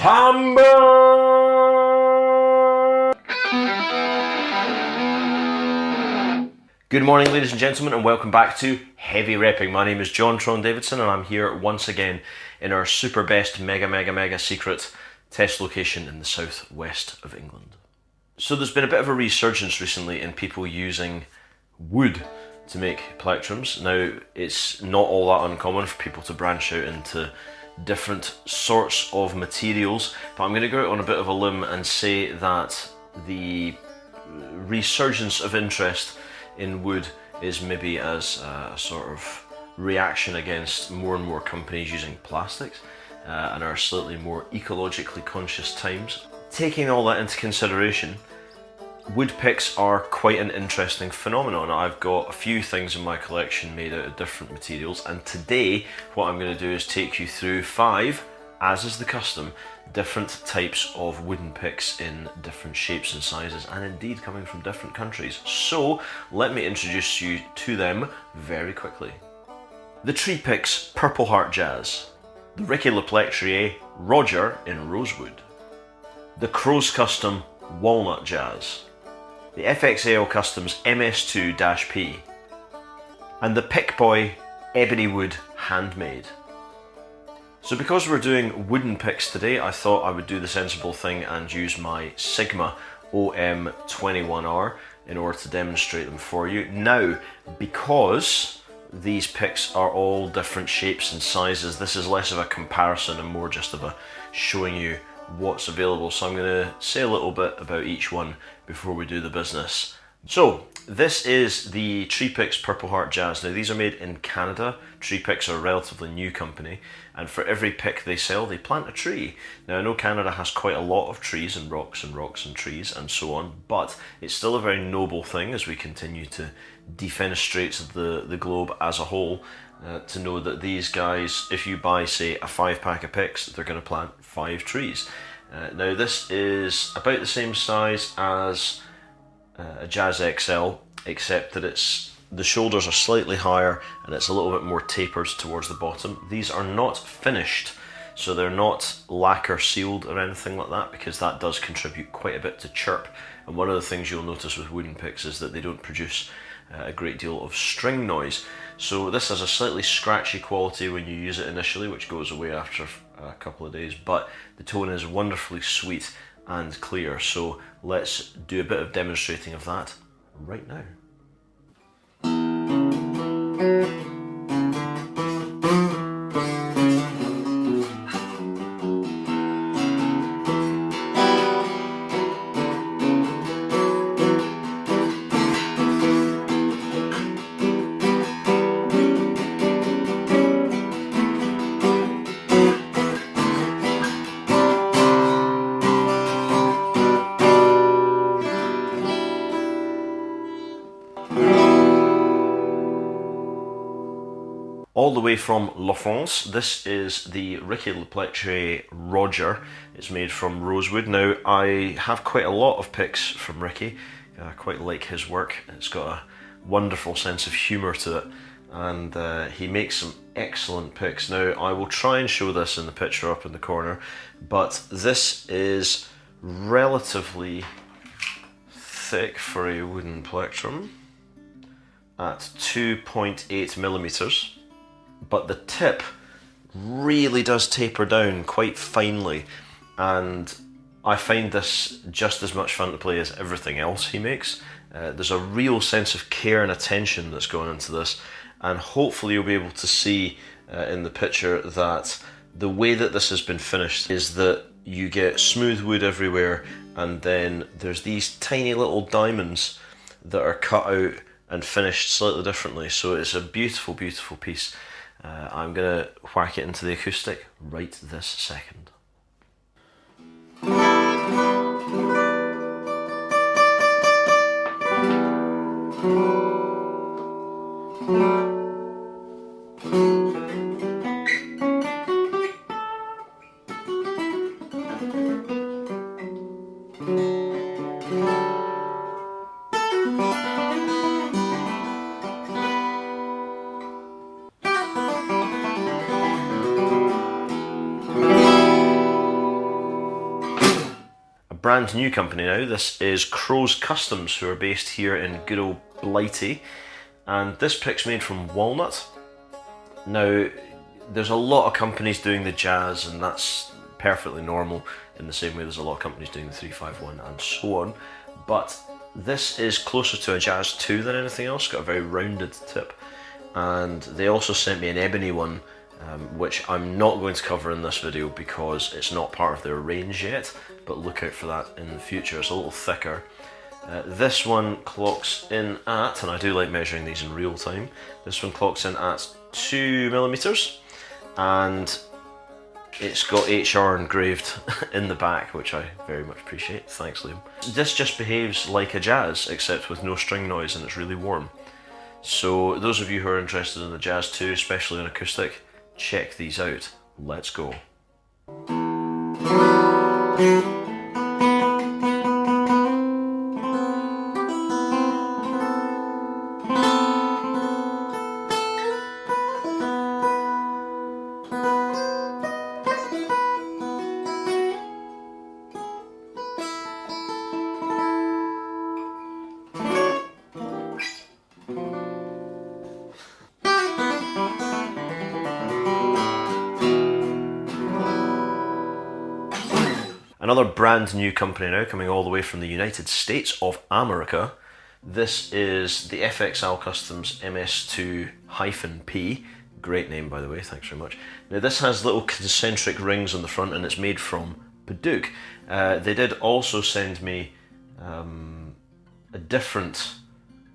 timber. Good morning, ladies and gentlemen, and welcome back to Heavy Repping. My name is John Tron Davidson, and I'm here once again in our super best mega secret test location in the southwest of England. So there's been a bit of a resurgence recently in people using wood to make plectrums. Now, it's not all that uncommon for people to branch out into different sorts of materials, but I'm going to go out on a bit of a limb and say that the resurgence of interest in wood is maybe as a sort of reaction against more and more companies using plastics and our slightly more ecologically conscious times. Taking all that into consideration, wood picks are quite an interesting phenomenon. I've got a few things in my collection made out of different materials, and today what I'm going to do is take you through 5, as is the custom, different types of wooden picks in different shapes and sizes, and indeed coming from different countries. So let me introduce you to them very quickly. The Tree Picks Purpleheart Jazz, the Ricci Plectrier Roger in Rosewood, the Crow's Custom Walnut Jazz, the FXL Customs MS2-P, and the Pickboy Ebony Wood Handmade. So because we're doing wooden picks today, I thought I would do the sensible thing and use my Sigma OM-21R in order to demonstrate them for you. Now, because these picks are all different shapes and sizes, this is less of a comparison and more just of a showing you what's available. So I'm going to say a little bit about each one before we do the business. So this is the Tree Picks Purpleheart Jazz. Now, these are made in Canada. Tree Picks are a relatively new company, and for every pick they sell, they plant a tree. Now, I know Canada has quite a lot of trees and rocks and trees and so on, but it's still a very noble thing as we continue to defenestrate the globe as a whole, to know that these guys, if you buy, say, a 5-pack of picks, they're going to plant 5 trees. Now, this is about the same size as a Jazz XL, except that the shoulders are slightly higher and it's a little bit more tapered towards the bottom. These are not finished, so they're not lacquer sealed or anything like that, because that does contribute quite a bit to chirp. And one of the things you'll notice with wooden picks is that they don't produce a great deal of string noise. So this has a slightly scratchy quality when you use it initially, which goes away after a couple of days, but the tone is wonderfully sweet and clear. So let's do a bit of demonstrating of that right now. All the way from La France, this is the Ricci Plectrier Roger. It's made from rosewood. Now, I have quite a lot of picks from Ricci. I quite like his work. It's got a wonderful sense of humour to it, and he makes some excellent picks. Now, I will try and show this in the picture up in the corner, but this is relatively thick for a wooden plectrum at 2.8 millimeters. But the tip really does taper down quite finely, and I find this just as much fun to play as everything else he makes. There's a real sense of care and attention that's gone into this, and hopefully you'll be able to see in the picture that the way that this has been finished is that you get smooth wood everywhere, and then there's these tiny little diamonds that are cut out and finished slightly differently. So it's a beautiful, beautiful piece. I'm going to whack it into the acoustic right this second. brand new company now. This is FXL Customs, who are based here in good old Blighty, and this pick's made from walnut. Now, there's a lot of companies doing the jazz, and that's perfectly normal, in the same way there's a lot of companies doing the 351 and so on, but this is closer to a Jazz 2 than anything else. Got a very rounded tip, and they also sent me an ebony one, which I'm not going to cover in this video because it's not part of their range yet, but look out for that in the future. It's a little thicker. This one clocks in at, and I do like measuring these in real time, this one clocks in at 2mm, and it's got HR engraved in the back, which I very much appreciate. Thanks, Liam. This just behaves like a Jazz, except with no string noise, and it's really warm. So those of you who are interested in the Jazz 2, especially on acoustic, check these out. Let's go. Another brand new company now, coming all the way from the United States of America. This is the FXL Customs MS2-P. Great name, by the way, thanks very much. Now this has little concentric rings on the front, and it's made from Padauk. They did also send me a different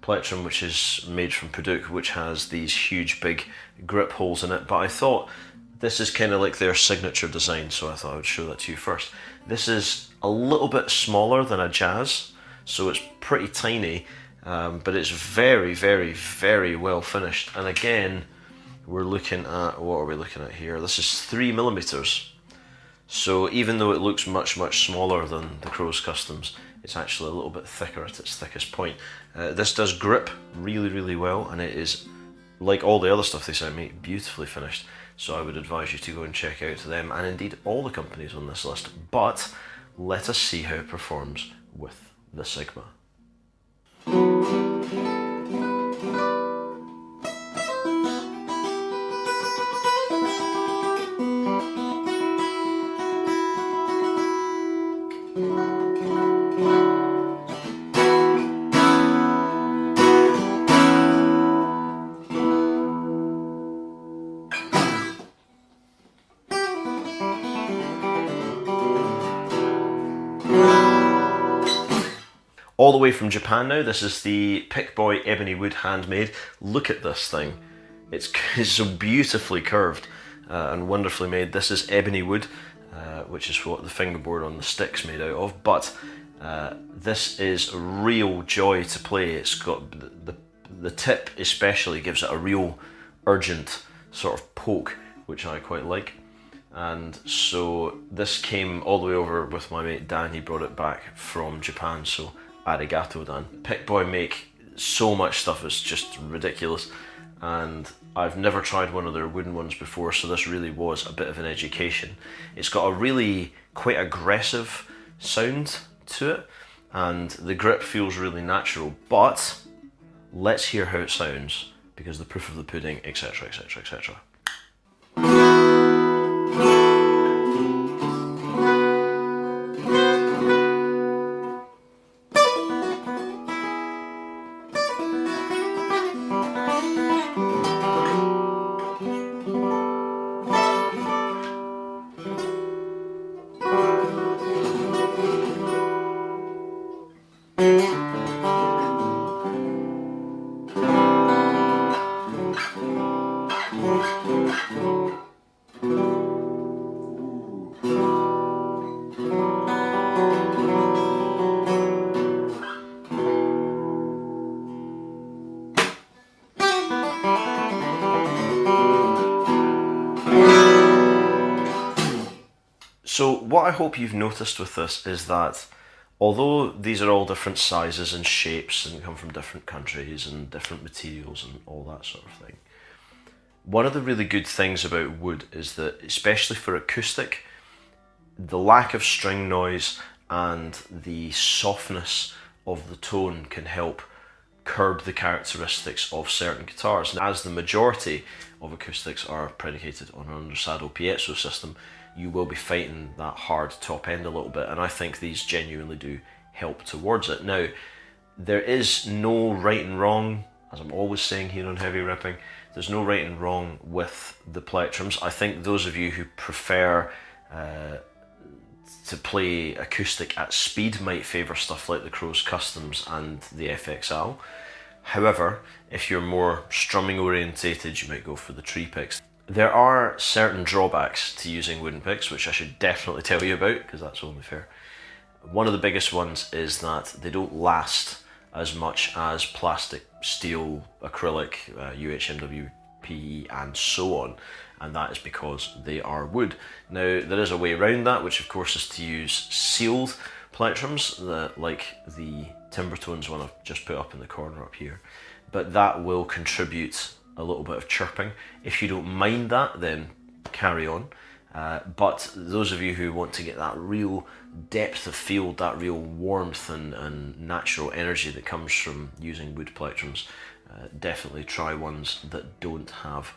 plectrum which is made from Padauk, which has these huge big grip holes in it, but I thought this is kind of like their signature design, so I thought I would show that to you first. This is a little bit smaller than a Jazz, so it's pretty tiny, but it's very, very, very well finished. And again, we're looking at, what are we looking at here? This is 3mm. So even though it looks much, much smaller than the FXL Customs, it's actually a little bit thicker at its thickest point. This does grip really, really well, and it is, like all the other stuff they sent me, beautifully finished. So I would advise you to go and check out them, and indeed all the companies on this list. But let us see how it performs with the Sigma. All the way from Japan now, this is the Pickboy Ebony Wood handmade. Look at this thing. It's so beautifully curved and wonderfully made. This is ebony wood, which is what the fingerboard on the stick's made out of, but this is a real joy to play. It's got the tip especially gives it a real urgent sort of poke, which I quite like. And so this came all the way over with my mate Dan. He brought it back from Japan, so arigato, Dan. Pickboy make so much stuff, it's just ridiculous, and I've never tried one of their wooden ones before, so this really was a bit of an education. It's got a really quite aggressive sound to it, and the grip feels really natural, but let's hear how it sounds, because the proof of the pudding, etc, etc, etc. So what I hope you've noticed with this is that although these are all different sizes and shapes and come from different countries and different materials and all that sort of thing, one of the really good things about wood is that, especially for acoustic, the lack of string noise and the softness of the tone can help curb the characteristics of certain guitars. And as the majority of acoustics are predicated on an undersaddle piezo system, you will be fighting that hard top end a little bit, and I think these genuinely do help towards it. Now, there is no right and wrong, as I'm always saying here on Heavy Ripping, there's no right and wrong with the Plectrums. I think those of you who prefer to play acoustic at speed might favour stuff like the Crow's Customs and the FXL. However, if you're more strumming orientated, you might go for the Tree Picks. There are certain drawbacks to using wooden picks, which I should definitely tell you about, because that's only fair. One of the biggest ones is that they don't last as much as plastic, steel, acrylic, UHMW, PE and so on, and that is because they are wood. Now, there is a way around that, which of course is to use sealed plectrums, like the Timbertones one I've just put up in the corner up here, but that will contribute a little bit of chirping. If you don't mind that, then carry on. But those of you who want to get that real depth of field, that real warmth and natural energy that comes from using wood plectrums, definitely try ones that don't have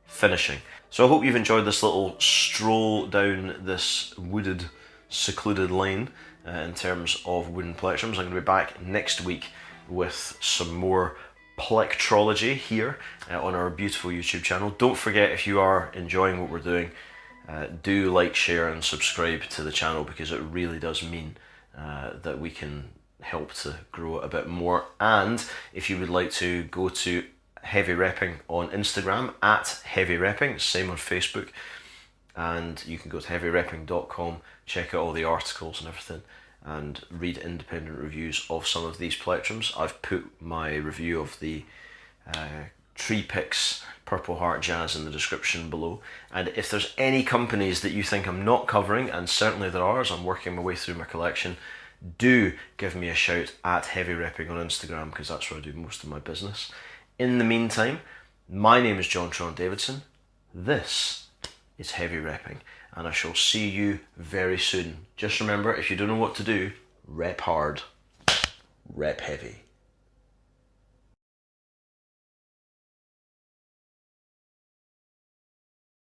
finishing. So I hope you've enjoyed this little stroll down this wooded, secluded lane in terms of wooden plectrums. I'm going to be back next week with some more plectrology here on our beautiful YouTube channel. Don't forget, if you are enjoying what we're doing, do like, share and subscribe to the channel, because it really does mean that we can help to grow it a bit more. And if you would like to go to Heavy Repping on Instagram, at Heavy Repping, same on Facebook, and you can go to heavyrepping.com, check out all the articles and everything, and read independent reviews of some of these plectrums. I've put my review of the Tree Picks Purpleheart Jazz in the description below, and if there's any companies that you think I'm not covering, and certainly there are as I'm working my way through my collection, do give me a shout at Heavy Repping on Instagram, because that's where I do most of my business. In the meantime, my name is John Tron Davidson, this is Heavy Repping, and I shall see you very soon. Just remember, if you don't know what to do, rep hard, rep heavy.